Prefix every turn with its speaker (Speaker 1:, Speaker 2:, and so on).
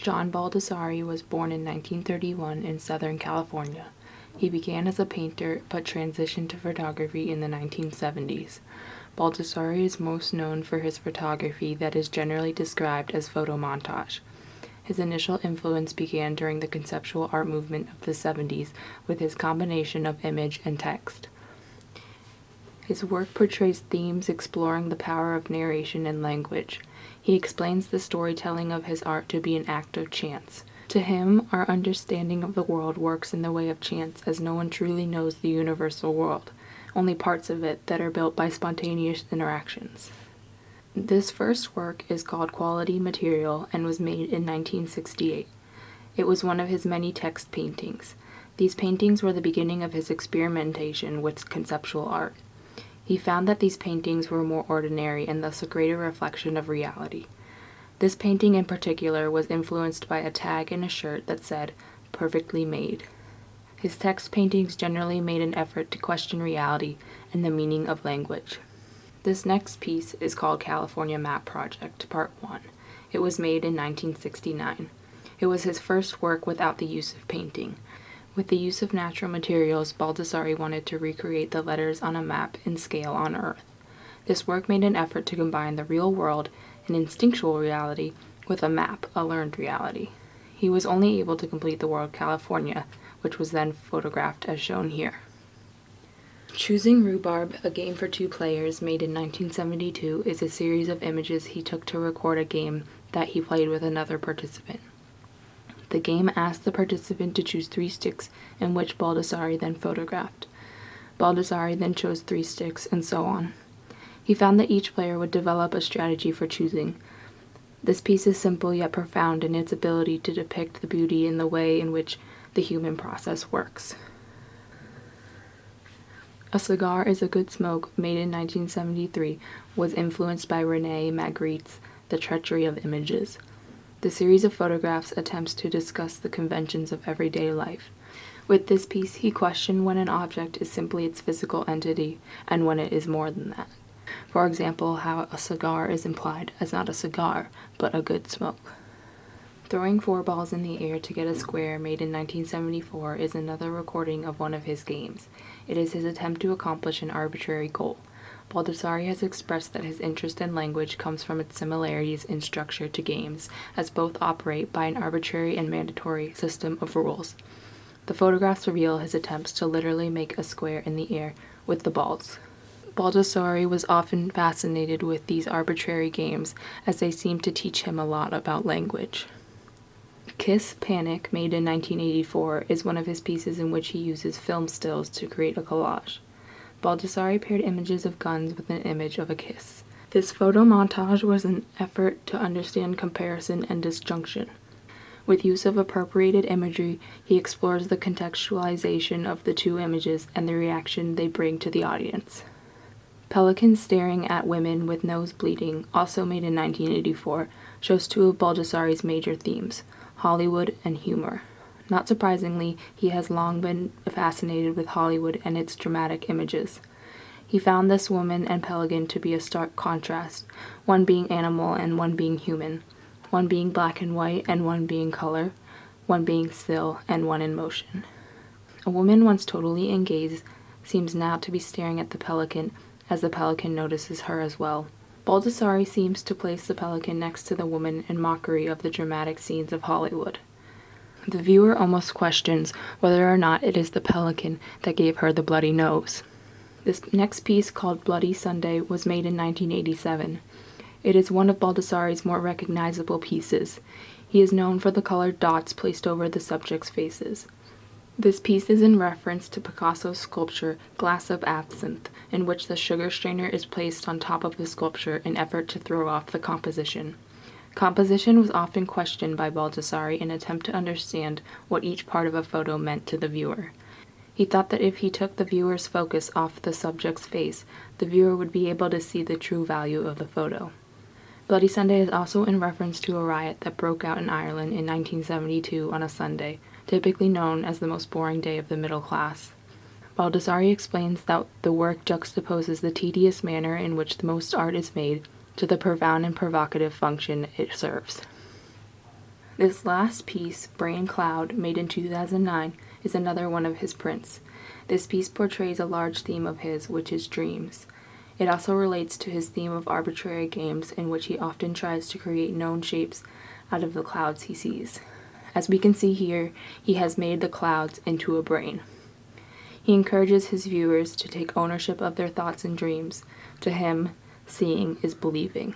Speaker 1: John Baldessari was born in 1931 in Southern California. He began as a painter but transitioned to photography in the 1970s. Baldessari is most known for his photography that is generally described as photomontage. His initial influence began during the conceptual art movement of the 70s with his combination of image and text. His work portrays themes exploring the power of narration and language. He explains the storytelling of his art to be an act of chance. To him, our understanding of the world works in the way of chance, as no one truly knows the universal world, only parts of it that are built by spontaneous interactions. This first work is called Quality Material and was made in 1968. It was one of his many text paintings. These paintings were the beginning of his experimentation with conceptual art. He found that these paintings were more ordinary and thus a greater reflection of reality. This painting in particular was influenced by a tag in a shirt that said, "Perfectly made." His text paintings generally made an effort to question reality and the meaning of language. This next piece is called California Map Project, Part 1. It was made in 1969. It was his first work without the use of painting. With the use of natural materials, Baldessari wanted to recreate the letters on a map in scale on Earth. This work made an effort to combine the real world and instinctual reality with a map, a learned reality. He was only able to complete the word California, which was then photographed as shown here. Choosing Rhubarb, a game for two players, made in 1972, is a series of images he took to record a game that he played with another participant. The game asked the participant to choose 3 sticks, in which Baldessari then photographed. Baldessari then chose 3 sticks, and so on. He found that each player would develop a strategy for choosing. This piece is simple yet profound in its ability to depict the beauty in the way in which the human process works. A Cigar is a Good Smoke, made in 1973, was influenced by René Magritte's The Treachery of Images. The series of photographs attempts to discuss the conventions of everyday life. With this piece, he questioned when an object is simply its physical entity and when it is more than that. For example, how a cigar is implied as not a cigar, but a good smoke. Throwing 4 balls in the air to get a square, made in 1974, is another recording of one of his games. It is his attempt to accomplish an arbitrary goal. Baldessari has expressed that his interest in language comes from its similarities in structure to games, as both operate by an arbitrary and mandatory system of rules. The photographs reveal his attempts to literally make a square in the air with the balls. Baldessari was often fascinated with these arbitrary games, as they seemed to teach him a lot about language. Kiss Panic, made in 1984, is one of his pieces in which he uses film stills to create a collage. Baldessari paired images of guns with an image of a kiss. This photo montage was an effort to understand comparison and disjunction. With use of appropriated imagery, he explores the contextualization of the two images and the reaction they bring to the audience. Pelicans Staring at Women with Nose Bleeding, also made in 1984, shows 2 of Baldessari's major themes, Hollywood and humor. Not surprisingly, he has long been fascinated with Hollywood and its dramatic images. He found this woman and pelican to be a stark contrast, one being animal and one being human, one being black and white and one being color, one being still and one in motion. A woman once totally engaged seems now to be staring at the pelican as the pelican notices her as well. Baldessari seems to place the pelican next to the woman in mockery of the dramatic scenes of Hollywood. The viewer almost questions whether or not it is the pelican that gave her the bloody nose. This next piece, called Bloody Sunday, was made in 1987. It is one of Baldessari's more recognizable pieces. He is known for the colored dots placed over the subjects' faces. This piece is in reference to Picasso's sculpture Glass of Absinthe, in which the sugar strainer is placed on top of the sculpture in effort to throw off the composition. Composition was often questioned by Baldessari in an attempt to understand what each part of a photo meant to the viewer. He thought that if he took the viewer's focus off the subject's face, the viewer would be able to see the true value of the photo. Bloody Sunday is also in reference to a riot that broke out in Ireland in 1972 on a Sunday, typically known as the most boring day of the middle class. Baldessari explains that the work juxtaposes the tedious manner in which the most art is made to the profound and provocative function it serves. This last piece, Brain Cloud, made in 2009, is another one of his prints. This piece portrays a large theme of his, which is dreams. It also relates to his theme of arbitrary games, in which he often tries to create known shapes out of the clouds he sees. As we can see here, he has made the clouds into a brain. He encourages his viewers to take ownership of their thoughts and dreams. To him, seeing is believing.